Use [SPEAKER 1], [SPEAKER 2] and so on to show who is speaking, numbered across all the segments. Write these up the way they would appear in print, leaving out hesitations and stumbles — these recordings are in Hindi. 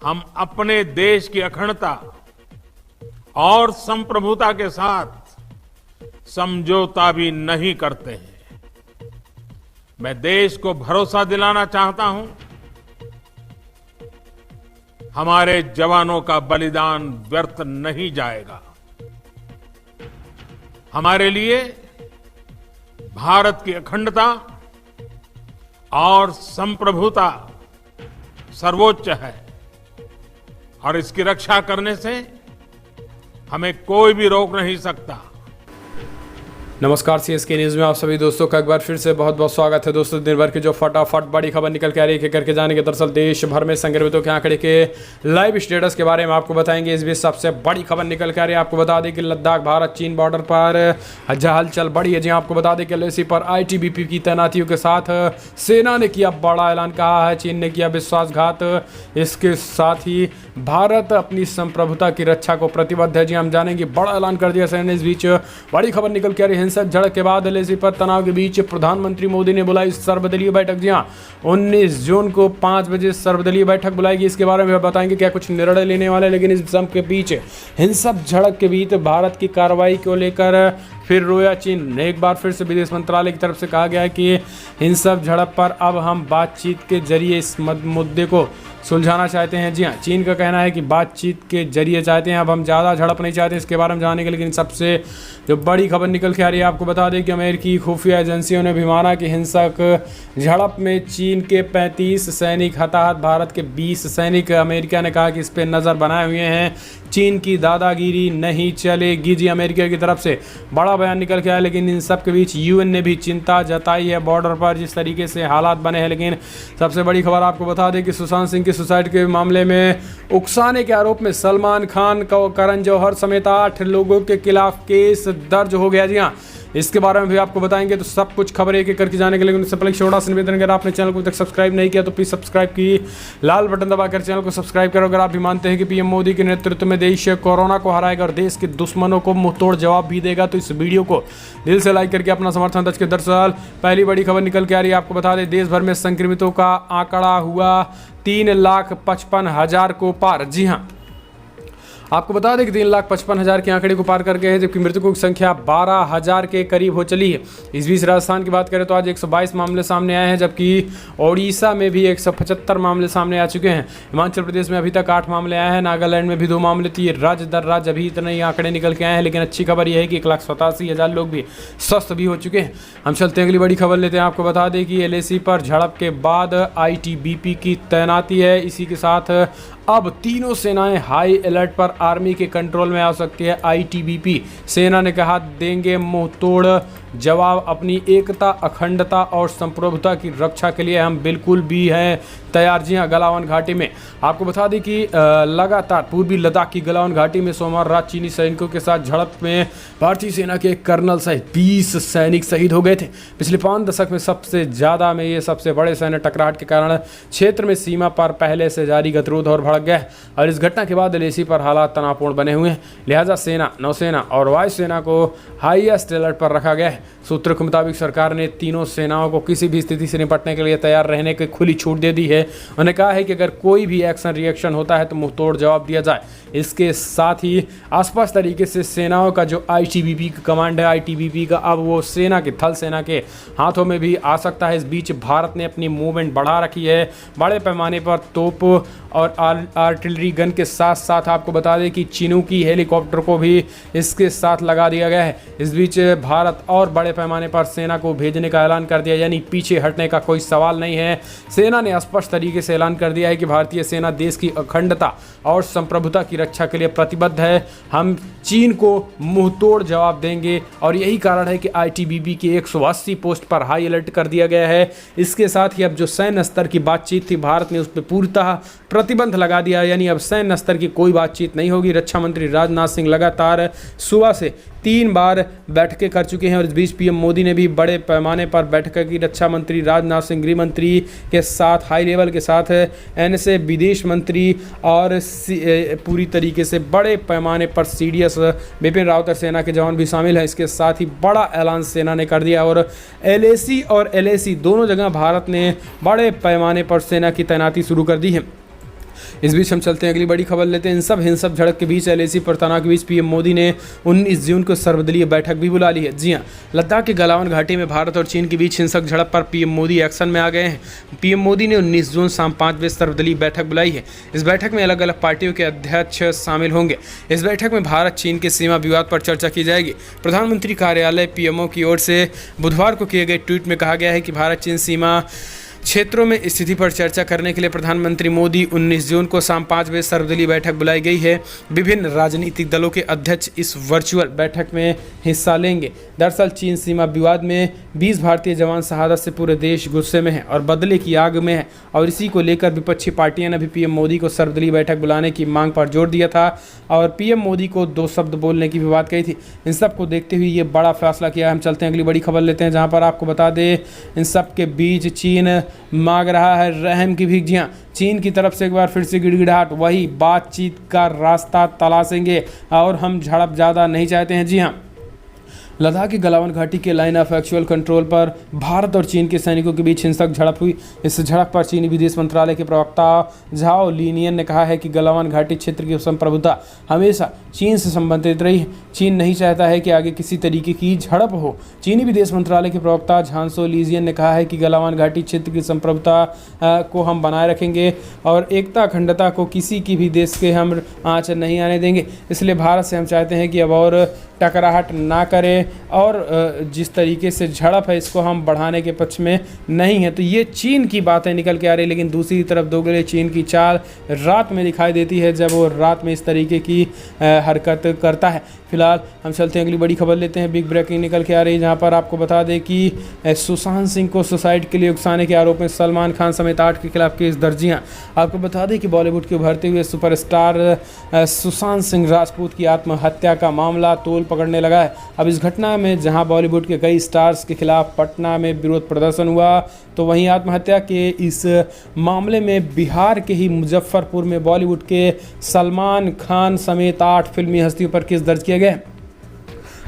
[SPEAKER 1] हम अपने देश की अखंडता और संप्रभुता के साथ समझौता भी नहीं करते हैं। मैं देश को भरोसा दिलाना चाहता हूं, हमारे जवानों का बलिदान व्यर्थ नहीं जाएगा। हमारे लिए भारत की अखंडता और संप्रभुता सर्वोच्च है और इसकी रक्षा करने से हमें कोई भी रोक नहीं सकता।
[SPEAKER 2] नमस्कार, सीएसके न्यूज में आप सभी दोस्तों का एक बार फिर से बहुत बहुत स्वागत है। दोस्तों, दिन भर की जो फटाफट बड़ी खबर निकल के आ रही है करके जाने के, दरअसल देश भर में संक्रमितों के आंकड़े के लाइव स्टेटस के बारे में आपको बताएंगे। इस बीच सबसे बड़ी खबर निकल के आ रही है, आपको बता दें कि लद्दाख भारत चीन बॉर्डर पर हलचल बड़ी है। जी आपको बता दें कि एलएसी पर आईटीबीपी की तैनातियों के साथ सेना ने किया बड़ा ऐलान, कहा है चीन ने किया विश्वासघात। इसके साथ ही भारत अपनी संप्रभुता की रक्षा को प्रतिबद्ध है। जी हम जानेंगे, बड़ा ऐलान कर दिया सेना ने। इस बीच बड़ी खबर निकल के आ रही है, हिंसक झड़प के बाद एलएसी पर तनाव के बीच प्रधानमंत्री मोदी ने बुलाई सर्वदलीय बैठक। जी हां, 19 जून को 5 बजे सर्वदलीय बैठक बुलाएगी। इसके बारे में बताएंगे क्या कुछ निर्णय लेने वाले। लेकिन इस सब के बीच हिंसक झड़प के बीच भारत की कार्रवाई को लेकर फिर रोया चीन। एक बार फिर से विदेश मंत्रालय की तरफ से कहा गया है कि हिंसक झड़प पर अब हम बातचीत के जरिए इस मुद्दे को सुलझाना चाहते हैं। जी हाँ, चीन का कहना है कि बातचीत के जरिए चाहते हैं, अब हम ज़्यादा झड़प नहीं चाहते। इसके बारे में जाने के, लेकिन सबसे जो बड़ी खबर निकल के आ रही है, आपको बता दें कि अमेरिकी खुफिया एजेंसियों ने भी माना कि हिंसक झड़प में चीन के 35 सैनिक हताहत, भारत के 20 सैनिक। अमेरिका ने कहा कि इस पर नज़र बनाए हुए हैं, चीन की दादागिरी नहीं चलेगी। जी अमेरिका की तरफ से बड़ा बयान निकल के आया। लेकिन इन सब के बीच यूएन ने भी चिंता जताई है बॉर्डर पर जिस तरीके से हालात बने हैं। लेकिन सबसे बड़ी खबर आपको बता दें कि सुशांत सिंह की सुसाइड के मामले में उकसाने के आरोप में सलमान खान, करण जौहर समेत 8 लोगों के खिलाफ केस दर्ज हो गया। जी हाँ, इसके बारे में भी आपको बताएंगे। तो सब कुछ खबर एक एक करके जाने के लिए उससे पहले छोटा सा निवेदन, अगर आपने चैनल को तक सब्सक्राइब नहीं किया तो प्लीज सब्सक्राइब की लाल बटन दबाकर चैनल को सब्सक्राइब करो। अगर आप भी मानते हैं कि पीएम मोदी के नेतृत्व में देश कोरोना को हराएगा और देश के दुश्मनों को मुंहतोड़ जवाब भी देगा, तो इस वीडियो को दिल से लाइक करके अपना समर्थन दर्ज करें। दरअसल पहली बड़ी खबर निकल के आ रही है, आपको बता दें देश भर में संक्रमितों का आंकड़ा हुआ 3,55,000 को पार। जी हाँ, आपको बता दें कि 3,55,000 के आंकड़े को पार कर गए हैं, जबकि मृतकों की संख्या 12,000 के करीब हो चली है। इस बीच राजस्थान की बात करें तो आज 122 मामले सामने आए हैं, जबकि ओडिशा में भी 175 मामले सामने आ चुके हैं। हिमाचल प्रदेश में अभी तक 8 मामले आए हैं, नागालैंड में भी 2 मामले थी। राज्य दर राज्य अभी इतने ही आंकड़े निकल के आए हैं। लेकिन अच्छी खबर यह है कि 1,87,000 लोग भी स्वस्थ भी हो चुके हैं। हम चलते हैं अगली बड़ी खबर लेते हैं। आपको बता दें कि एलएसी पर झड़प के बाद आईटीबीपी की तैनाती है। इसी के साथ अब तीनों सेनाएं हाई अलर्ट पर, आर्मी के कंट्रोल में आ सकती है आईटीबीपी। सेना ने कहा देंगे मुंह तोड़ जवाब, अपनी एकता, अखंडता और संप्रभुता की रक्षा के लिए हम बिल्कुल भी हैं तैयार। जी हाँ, गलावन घाटी में आपको बता दें कि लगातार पूर्वी लद्दाख की गलावन घाटी में सोमवार रात चीनी सैनिकों के साथ झड़प में भारतीय सेना के कर्नल सहित 20 सैनिक शहीद हो गए थे। पिछले 5 दशक में सबसे ज़्यादा में ये सबसे बड़े सैन्य टकराहट के कारण क्षेत्र में सीमा पर पहले से जारी गतिरोध और भड़क गया। और इस घटना के बाद एलएसी पर हालात तनावपूर्ण बने हुए हैं। लिहाजा सेना, नौसेना और वायुसेना को हाईएस्ट अलर्ट पर रखा गया है। सूत्रों के मुताबिक सरकार ने तीनों सेनाओं को किसी भी स्थिति से निपटने के लिए तैयार रहने की खुली छूट दे दी है। उन्होंने कहा है कि अगर कोई भी एक्शन रिएक्शन होता है तो मुंहतोड़ जवाब दिया जाए। इसके साथ ही आसपास तरीके से सेनाओं का जो आईटीबीपी का कमांड है, आईटीबीपी का, अब वो सेना के थल सेना के हाथों में भी आ सकता है। इस बीच भारत ने अपनी मूवमेंट बढ़ा रखी है, बड़े पैमाने पर तोप और आर्टिलरी गन के साथ साथ आपको बता दें कि चिनूकी हेलीकॉप्टर को भी इसके साथ लगा दिया गया है। इस बीच भारत और बड़े पैमाने पर सेना को भेजने का ऐलान कर दिया, यानी पीछे हटने का कोई सवाल नहीं है। सेना ने स्पष्ट तरीके से ऐलान कर दिया है कि भारतीय सेना देश की अखंडता और संप्रभुता की रक्षा के लिए प्रतिबद्ध है। हम चीन को मुंहतोड़ जवाब देंगे और यही कारण है कि आईटीबीपी की 180 पोस्ट पर हाई अलर्ट कर दिया गया है। इसके साथ ही अब जो सैन्य स्तर की बातचीत थी, भारत ने उस पर पूर्णतः प्रतिबंध लगा दिया, यानी अब सैन्य स्तर की कोई बातचीत नहीं होगी। रक्षा मंत्री राजनाथ सिंह लगातार सुबह से 3 बार बैठकें कर चुके हैं और इस बीच पीएम मोदी ने भी बड़े पैमाने पर बैठक की। रक्षा मंत्री राजनाथ सिंह, गृह मंत्री के साथ हाई लेवल के साथ एनएसए विदेश मंत्री और पूरी तरीके से बड़े पैमाने पर सीडीएस बिपिन रावत और सेना के जवान भी शामिल हैं। इसके साथ ही बड़ा ऐलान सेना ने कर दिया और एलएसी और एलएसी दोनों जगह भारत ने बड़े पैमाने पर सेना की तैनाती शुरू कर दी है। इस बीच हम चलते हैं अगली बड़ी खबर लेते हैं। इन सब हिंसक झड़प के बीच एलएसी पर तनाव के बीच पीएम मोदी ने 19 जून को सर्वदलीय बैठक भी बुला ली है। जी हां, लद्दाख के गलावन घाटी में भारत और चीन के बीच हिंसक झड़प पर पीएम मोदी एक्शन में आ गए हैं। पीएम मोदी ने 19 जून शाम 5 बजे सर्वदलीय बैठक बुलाई है। इस बैठक में अलग अलग पार्टियों के अध्यक्ष शामिल होंगे। इस बैठक में भारत चीन के सीमा विवाद पर चर्चा की जाएगी। प्रधानमंत्री कार्यालय पीएमओ की ओर से बुधवार को किए गए ट्वीट में कहा गया है कि भारत चीन सीमा क्षेत्रों में स्थिति पर चर्चा करने के लिए प्रधानमंत्री मोदी 19 जून को शाम 5 बजे सर्वदलीय बैठक बुलाई गई है। विभिन्न राजनीतिक दलों के अध्यक्ष इस वर्चुअल बैठक में हिस्सा लेंगे। दरअसल चीन सीमा विवाद में 20 भारतीय जवान शहादत से पूरे देश गुस्से में है और बदले की आग में है और इसी को लेकर विपक्षी पार्टियां ने भी पीएम मोदी को सर्वदलीय बैठक बुलाने की मांग पर जोर दिया था और पीएम मोदी को 2 शब्द बोलने की भी बात कही थी। इन सब को देखते हुए ये बड़ा फैसला किया। हम चलते हैं अगली बड़ी खबर लेते हैं, जहाँ पर आपको बता दें इन सब के बीच चीन मांग रहा है रहम की भीख। जी हाँ, चीन की तरफ से एक बार फिर से गिड़गिड़ाहट, वही बातचीत का रास्ता तलाशेंगे और हम झड़प ज़्यादा नहीं चाहते हैं। जी हाँ, लद्दाख की गलावन घाटी के लाइन ऑफ एक्चुअल कंट्रोल पर भारत और चीन के सैनिकों के बीच हिंसक झड़प हुई। इस झड़प पर चीनी विदेश मंत्रालय के प्रवक्ता झाओ लिनियन ने कहा है कि गलावन घाटी क्षेत्र की संप्रभुता हमेशा चीन से संबंधित रही है। चीन नहीं चाहता है कि आगे किसी तरीके की झड़प हो। चीनी विदेश मंत्रालय के प्रवक्ता झांसो लीजियन ने कहा है कि गलावन घाटी क्षेत्र की संप्रभुता को हम बनाए रखेंगे और एकता अखंडता को किसी की भी देश के हम आँच नहीं आने देंगे। इसलिए भारत से हम चाहते हैं कि अब और टकराहट ना करें और जिस तरीके से झड़प है इसको हम बढ़ाने के पक्ष में नहीं है। तो ये चीन की बातें निकल के आ रही, लेकिन दूसरी तरफ दोगले चीन की चाल रात में दिखाई देती है जब वो रात में इस तरीके की हरकत करता है। फिलहाल हम चलते हैं अगली बड़ी खबर लेते हैं। बिग ब्रेकिंग निकल के आ रही है, जहां पर आपको बता दें कि सुशांत सिंह को सुसाइड के लिए उकसाने के आरोप में सलमान खान समेत 8 के खिलाफ केस दर्ज हैं। आपको बता दें कि बॉलीवुड के उभरते हुए सुपरस्टार सुशांत सिंह राजपूत की आत्महत्या का मामला तोल पकड़ने लगा है। अब इस घटना में जहां बॉलीवुड के कई स्टार्स के खिलाफ पटना में विरोध प्रदर्शन हुआ, तो वहीं आत्महत्या के इस मामले में बिहार के ही मुजफ्फरपुर में बॉलीवुड के सलमान खान समेत 8 फिल्मी हस्तियों पर केस दर्ज किया गया है।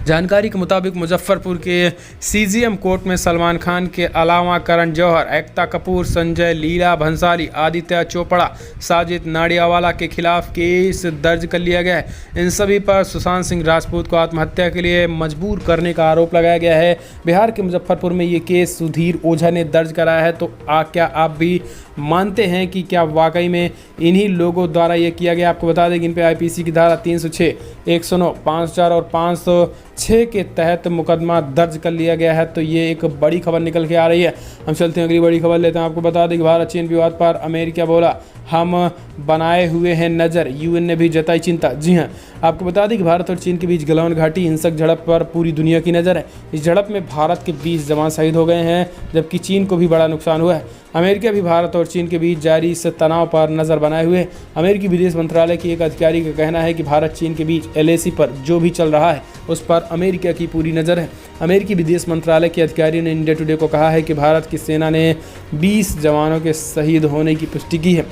[SPEAKER 2] जानकारी के मुताबिक मुजफ्फरपुर के सीजीएम कोर्ट में सलमान खान के अलावा करण जौहर, एकता कपूर, संजय लीला भंसाली, आदित्य चोपड़ा, साजिद नाडियावाला के खिलाफ केस दर्ज कर लिया गया है। इन सभी पर सुशांत सिंह राजपूत को आत्महत्या के लिए मजबूर करने का आरोप लगाया गया है। बिहार के मुजफ्फरपुर में ये केस सुधीर ओझा ने दर्ज कराया है। तो क्या आप भी मानते हैं कि क्या वाकई में इन्हीं लोगों द्वारा ये किया गया? आपको बता दें कि इन पे आईपीसी की धारा 306, 109, 504 और 506 के तहत मुकदमा दर्ज कर लिया गया है। तो ये एक बड़ी खबर निकल के आ रही है। हम चलते हैं अगली बड़ी खबर लेते हैं। आपको बता दें कि भारत चीन विवाद पर अमेरिका बोला हम बनाए हुए हैं नज़र, यूएन ने भी जताई चिंता। जी हाँ, आपको बता दें कि भारत और चीन के बीच गलावन घाटी हिंसक झड़प पर पूरी दुनिया की नज़र है। इस झड़प में भारत के 20 जवान शहीद हो गए हैं, जबकि चीन को भी बड़ा नुकसान हुआ है। अमेरिका भी भारत और चीन के बीच जारी इस तनाव पर नज़र बनाए हुए है। अमेरिकी विदेश मंत्रालय के एक अधिकारी का कहना है कि भारत चीन के बीच एलएसी पर जो भी चल रहा है उस पर अमेरिका की पूरी नज़र है। अमेरिकी विदेश मंत्रालय के अधिकारी ने इंडिया टुडे को कहा है कि भारत की सेना ने 20 जवानों के शहीद होने की पुष्टि की है।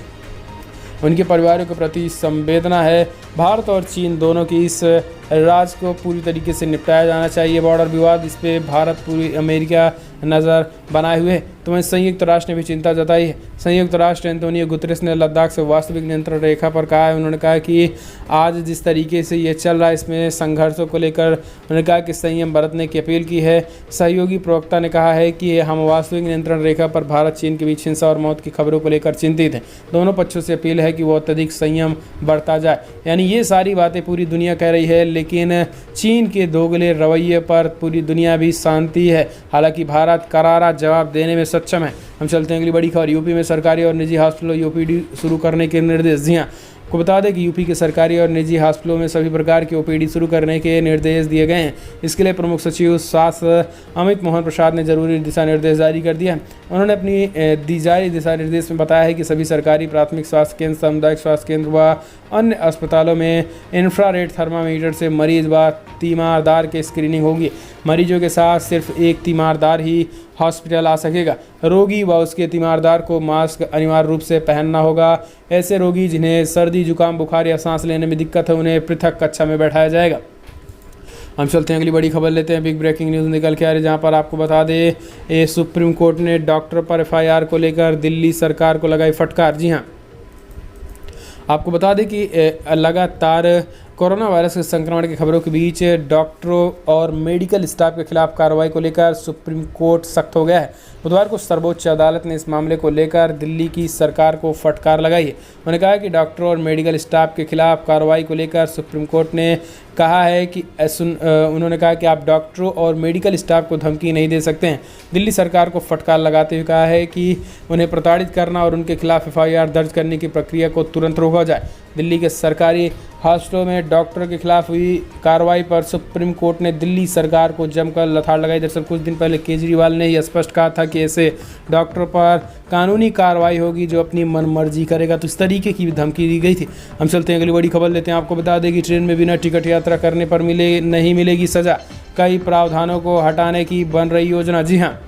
[SPEAKER 2] उनके परिवारों के प्रति संवेदना है। भारत और चीन दोनों की इस राज को पूरी तरीके से निपटाया जाना चाहिए। बॉर्डर विवाद, इस पे भारत पूरी अमेरिका नज़र बनाए हुए। तो वहीं संयुक्त राष्ट्र ने भी चिंता जताई है। संयुक्त राष्ट्र एंटोनियो गुतरेस ने लद्दाख से वास्तविक नियंत्रण रेखा पर कहा है। उन्होंने कहा कि आज जिस तरीके से ये चल रहा है इसमें संघर्षों को लेकर उन्होंने कहा कि संयम बरतने की अपील की है। सहयोगी प्रवक्ता ने कहा है कि हम वास्तविक नियंत्रण रेखा पर भारत चीन के बीच हिंसा और मौत की खबरों को लेकर चिंतित हैं। दोनों पक्षों से अपील है कि वो अत्यधिक संयम बरता जाए। यानी ये सारी बातें पूरी दुनिया कह रही है, लेकिन चीन के दोगले रवैये पर पूरी दुनिया भी शांति है। हालांकि भारत करारा जवाब देने में सक्षम है। हम चलते हैं अगली बड़ी खबर। यूपी में सरकारी और निजी हॉस्पिटलों ओपीडी शुरू करने के निर्देश। जी हाँ, आपको बता दें कि यूपी के सरकारी और निजी हॉस्पिटलों में सभी प्रकार की ओपीडी शुरू करने के निर्देश दिए गए हैं। इसके लिए प्रमुख सचिव स्वास्थ्य अमित मोहन प्रसाद ने जरूरी दिशा निर्देश जारी कर दिया है। उन्होंने अपनी जारी दिशा निर्देश में बताया है कि सभी सरकारी प्राथमिक स्वास्थ्य केंद्र, सामुदायिक स्वास्थ्य केंद्र व अन्य अस्पतालों में इंफ्रारेड थर्मामीटर से मरीज व तीमारदार की स्क्रीनिंग होगी। मरीजों के साथ सिर्फ एक तीमारदार ही हॉस्पिटल आ सकेगा। रोगी व उसके तीमारदार को मास्क अनिवार्य रूप से पहनना होगा। ऐसे रोगी जिन्हें सर्दी, जुकाम, बुखार या सांस लेने में दिक्कत है उन्हें पृथक कक्षा में बैठाया जाएगा। हम चलते हैं अगली बड़ी खबर लेते हैं। बिग ब्रेकिंग न्यूज़ निकल के आ रही है, जहां पर आपको बता दें सुप्रीम कोर्ट ने डॉक्टर पर एफआईआर को लेकर दिल्ली सरकार को लगाई फटकार। जी हाँ, आपको बता दें कि लगातार कोरोना वायरस के संक्रमण की खबरों के बीच डॉक्टरों और मेडिकल स्टाफ के खिलाफ कार्रवाई को लेकर सुप्रीम कोर्ट सख्त हो गया है। बुधवार को सर्वोच्च अदालत ने इस मामले को लेकर दिल्ली की सरकार को फटकार लगाई है। उन्होंने कहा कि डॉक्टरों और मेडिकल स्टाफ के खिलाफ कार्रवाई को लेकर सुप्रीम कोर्ट ने कहा है कि उन्होंने कहा कि आप डॉक्टरों और मेडिकल स्टाफ को धमकी नहीं दे सकते हैं। दिल्ली सरकार को फटकार लगाते हुए कहा है कि उन्हें प्रताड़ित करना और उनके खिलाफ FIR दर्ज करने की प्रक्रिया को तुरंत रोका जाए। दिल्ली के सरकारी हॉस्पिटलों में डॉक्टरों के खिलाफ हुई कार्रवाई पर सुप्रीम कोर्ट ने दिल्ली सरकार को जमकर लताड़ लगाई। दरअसल कुछ दिन पहले केजरीवाल ने यह स्पष्ट कहा था कि ऐसे डॉक्टरों पर कानूनी कार्रवाई होगी जो अपनी मनमर्जी करेगा, तो इस तरीके की भी धमकी दी गई थी। हम चलते हैं अगली बड़ी खबर लेते हैं। आपको बता दें कि ट्रेन में बिना टिकट यात्रा करने पर नहीं मिलेगी सजा, कई प्रावधानों को हटाने की बन रही योजना। जी हाँ,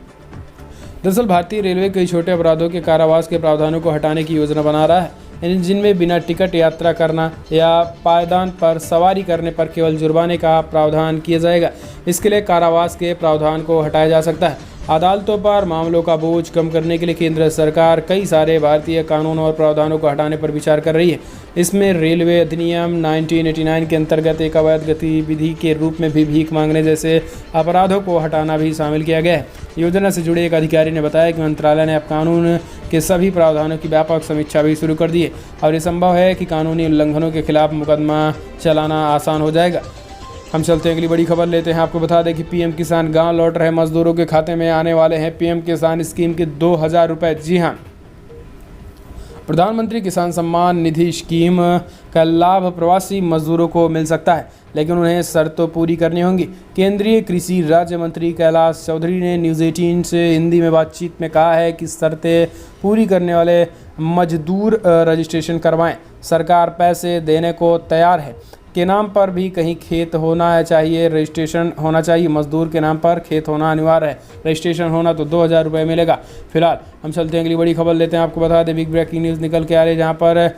[SPEAKER 2] दरअसल भारतीय रेलवे कई छोटे अपराधों के कारावास के प्रावधानों को हटाने की योजना बना रहा है, जिनमें बिना टिकट यात्रा करना या पायदान पर सवारी करने पर केवल जुर्माने का प्रावधान किया जाएगा। इसके लिए कारावास के प्रावधान को हटाया जा सकता है। अदालतों पर मामलों का बोझ कम करने के लिए केंद्र सरकार कई सारे भारतीय कानून और प्रावधानों को हटाने पर विचार कर रही है। इसमें रेलवे अधिनियम 1989 के अंतर्गत एक अवैध गतिविधि के रूप में भी भीख मांगने जैसे अपराधों को हटाना भी शामिल किया गया है। योजना से जुड़े एक अधिकारी ने बताया कि मंत्रालय ने अब कानून के सभी प्रावधानों की व्यापक समीक्षा भी शुरू कर दी है और ये संभव है कि कानूनी उल्लंघनों के खिलाफ मुकदमा चलाना आसान हो जाएगा। हम चलते हैं अगली बड़ी खबर लेते हैं। आपको बता दें कि PM किसान गांव लौट रहे मजदूरों के खाते में आने वाले हैं PM किसान स्कीम के 2000 रुपये। जी हाँ, प्रधानमंत्री किसान सम्मान निधि स्कीम का लाभ प्रवासी मजदूरों को मिल सकता है, लेकिन उन्हें शर्तें पूरी करनी होंगी। केंद्रीय कृषि राज्य मंत्री कैलाश चौधरी ने न्यूज़ 18 से हिंदी में बातचीत में कहा है कि शर्तें पूरी करने वाले मजदूर रजिस्ट्रेशन करवाएं। सरकार पैसे देने को तैयार है। के नाम पर भी कहीं खेत होना चाहिए, रजिस्ट्रेशन होना चाहिए। मजदूर के नाम पर खेत होना अनिवार्य है, रजिस्ट्रेशन होना तो 2000 रुपये मिलेगा। फिलहाल हम चलते हैं अगली बड़ी खबर लेते हैं। आपको बता दें बिग ब्रेकिंग न्यूज़ निकल के आ रही है, जहां पर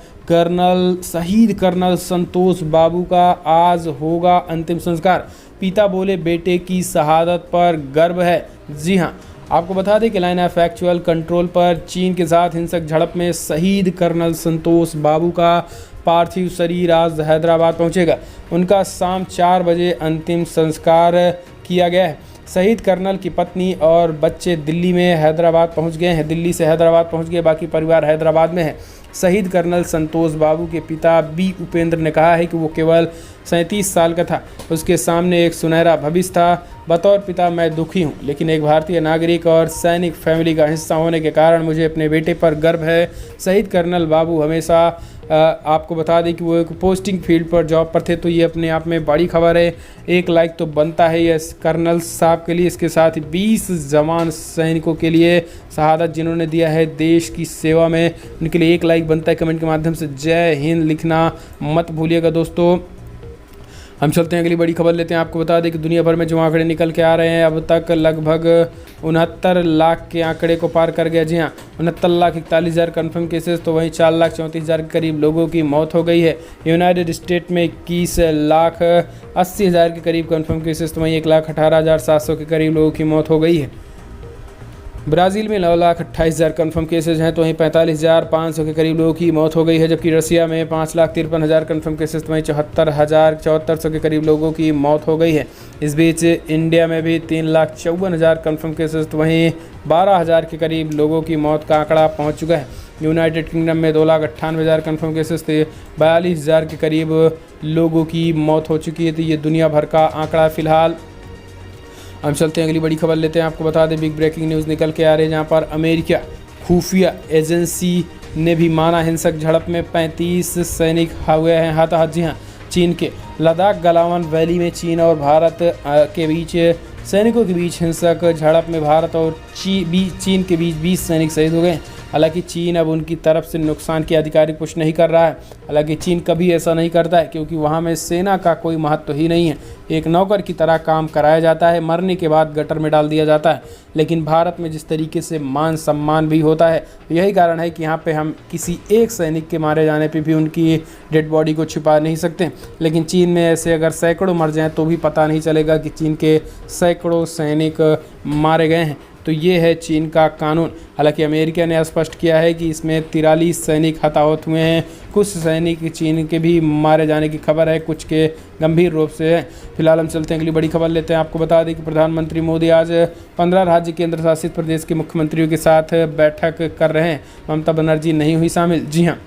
[SPEAKER 2] शहीद कर्नल संतोष बाबू का आज होगा अंतिम संस्कार। पिता बोले बेटे की शहादत पर गर्व है। जी हाँ, आपको बता दें कि लाइन ऑफ एक्चुअल कंट्रोल पर चीन के साथ हिंसक झड़प में शहीद कर्नल संतोष बाबू का पार्थिव शरीर आज हैदराबाद पहुंचेगा। उनका शाम 4 बजे अंतिम संस्कार किया गया है। शहीद कर्नल की पत्नी और बच्चे दिल्ली में हैदराबाद पहुंच गए हैं। दिल्ली से हैदराबाद पहुंच गए, बाकी परिवार हैदराबाद में है। शहीद कर्नल संतोष बाबू के पिता B उपेंद्र ने कहा है कि वो केवल 37 साल का था, उसके सामने एक सुनहरा भविष्य था। बतौर पिता मैं दुखी हूँ, लेकिन एक भारतीय नागरिक और सैनिक फैमिली का हिस्सा होने के कारण मुझे अपने बेटे पर गर्व है। शहीद कर्नल बाबू हमेशा आपको बता दें कि वो एक पोस्टिंग फील्ड पर जॉब पर थे, तो ये अपने आप में बड़ी खबर है। एक लाइक तो बनता है ये कर्नल साहब के लिए, इसके साथ ही 20 जवान सैनिकों के लिए शहादत जिन्होंने दिया है देश की सेवा में, उनके लिए एक लाइक बनता है। कमेंट के माध्यम से जय हिंद लिखना मत भूलिएगा दोस्तों। हम चलते हैं अगली बड़ी खबर लेते हैं। आपको बता दें कि दुनिया भर में जो आंकड़े निकल के आ रहे हैं, अब तक लगभग 69 लाख के आंकड़े को पार कर गया। जी हाँ, 69,41,000 कन्फर्म केसेस, तो वहीं 4,34,000 के करीब लोगों की मौत हो गई है। यूनाइटेड स्टेट में 21,80,000 के करीब कन्फर्म केसेस, तो वहीं 1,18,700 के करीब लोगों की मौत हो गई है। ब्राज़ील में 9,28,000 कन्फर्म केसेज हैं, तो वहीं 45,500 के करीब लोगों की मौत हो गई है। जबकि रसिया में 5,53,000 कन्फर्म केसेज, तो वहीं 74,400 के करीब लोगों की मौत हो गई है। इस बीच इंडिया में भी 3,54,000 कन्फर्म केसेज, तो वहीं 12,000 के करीब लोगों की मौत का आंकड़ा पहुँच चुका है। यूनाइटेड किंगडम में 2,98,000 कन्फर्म केसेस थे, 42,000 के करीब लोगों की मौत हो चुकी है। तो ये दुनिया भर का आंकड़ा फिलहाल। हम चलते हैं अगली बड़ी खबर लेते हैं। आपको बता दें बिग ब्रेकिंग न्यूज़ निकल के आ रही है, जहां पर अमेरिका खुफिया एजेंसी ने भी माना हिंसक झड़प में 35 सैनिक हुए हैं हताहत। जी हाँ, चीन के लद्दाख गलावन वैली में चीन और भारत के बीच सैनिकों के बीच हिंसक झड़प में भारत और चीन के बीच 20 सैनिक शहीद हो गए। हालांकि चीन अब उनकी तरफ से नुकसान की आधिकारिक पुष्टि नहीं कर रहा है। हालांकि चीन कभी ऐसा नहीं करता है, क्योंकि वहाँ में सेना का कोई महत्व ही नहीं है। एक नौकर की तरह काम कराया जाता है, मरने के बाद गटर में डाल दिया जाता है। लेकिन भारत में जिस तरीके से मान सम्मान भी होता है, यही कारण है कि यहाँ पे हम किसी एक सैनिक के मारे जाने पे भी उनकी डेड बॉडी को छुपा नहीं सकते। लेकिन चीन में ऐसे अगर सैकड़ों मर जाएं तो भी पता नहीं चलेगा कि चीन के सैकड़ों सैनिक मारे गए हैं। तो ये है चीन का कानून। हालांकि अमेरिका ने स्पष्ट किया है कि इसमें 43 सैनिक हताहत हुए हैं, कुछ सैनिक चीन के भी मारे जाने की खबर है, कुछ के गंभीर रूप से है। फिलहाल हम चलते हैं अगली बड़ी खबर लेते हैं। आपको बता दें कि प्रधानमंत्री मोदी आज 15 राज्य केंद्र शासित प्रदेश के मुख्यमंत्रियों के साथ बैठक कर रहे हैं। ममता बनर्जी नहीं हुई शामिल। जी हाँ,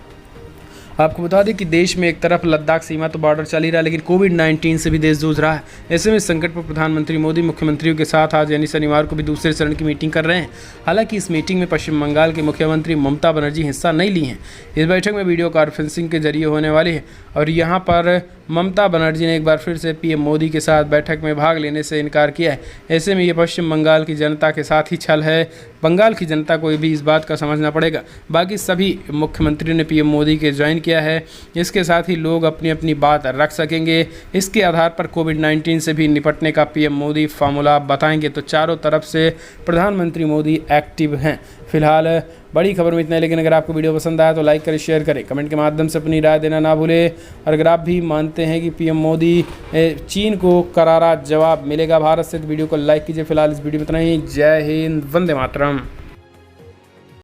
[SPEAKER 2] आपको बता दें कि देश में एक तरफ लद्दाख सीमा तो बॉर्डर चल ही रहा है, लेकिन कोविड-19 से भी देश जूझ रहा है। ऐसे में संकट पर प्रधानमंत्री मोदी मुख्यमंत्रियों के साथ आज यानी शनिवार को भी दूसरे चरण की मीटिंग कर रहे हैं। हालांकि इस मीटिंग में पश्चिम बंगाल के मुख्यमंत्री ममता बनर्जी हिस्सा नहीं ली हैं। इस बैठक में वीडियो कॉन्फ्रेंसिंग के जरिए होने वाली है और यहाँ पर ममता बनर्जी ने एक बार फिर से पीएम मोदी के साथ बैठक में भाग लेने से इनकार किया है। ऐसे में ये पश्चिम बंगाल की जनता के साथ ही छल है। बंगाल की जनता को भी इस बात का समझना पड़ेगा। बाकी सभी मुख्यमंत्रियों ने पीएम मोदी के ज्वाइन किया है। इसके साथ ही लोग अपनी अपनी बात रख सकेंगे। इसके आधार पर कोविड-19 से भी निपटने का पीएम मोदी फार्मूला बताएंगे। तो चारों तरफ से प्रधानमंत्री मोदी एक्टिव हैं। फिलहाल बड़ी खबर में इतना है, लेकिन अगर आपको वीडियो पसंद आया तो लाइक करें, शेयर करें, कमेंट के माध्यम से अपनी राय देना ना भूलें। और अगर आप भी मानते हैं कि पीएम मोदी चीन को करारा जवाब मिलेगा भारत से, तो वीडियो को लाइक कीजिए। फिलहाल इस वीडियो में इतना ही। जय हिंद, वंदे मातरम।